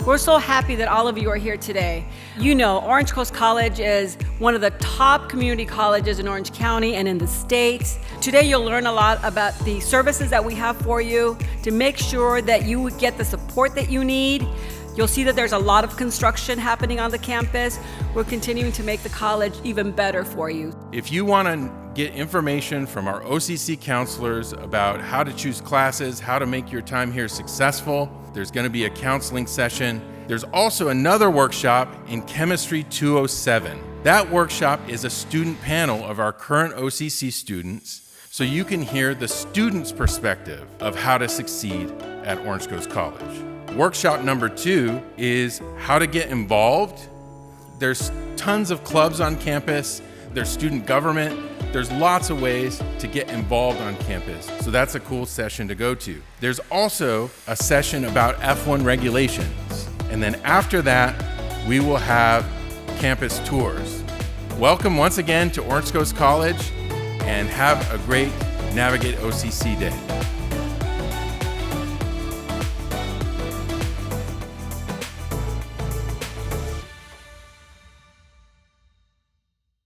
We're so happy that all of you are here today. You know, Orange Coast College is one of the top community colleges in Orange County and in the state. Today you'll learn a lot about the services that we have for you to make sure that you get the support that you need. You'll see that there's a lot of construction happening on the campus. We're continuing to make the college even better for you. If you want to get information from our OCC counselors about how to choose classes, how to make your time here successful, there's going to be a counseling session. There's also another workshop in Chemistry 207. That workshop is a student panel of our current OCC students, so you can hear the students' perspective of how to succeed at Orange Coast College. Workshop number 2 is how to get involved. There's tons of clubs on campus. There's student government. There's lots of ways to get involved on campus. So that's a cool session to go to. There's also a session about F1 regulations. And then after that, we will have campus tours. Welcome once again to Orange Coast College and have a great Navigate OCC day.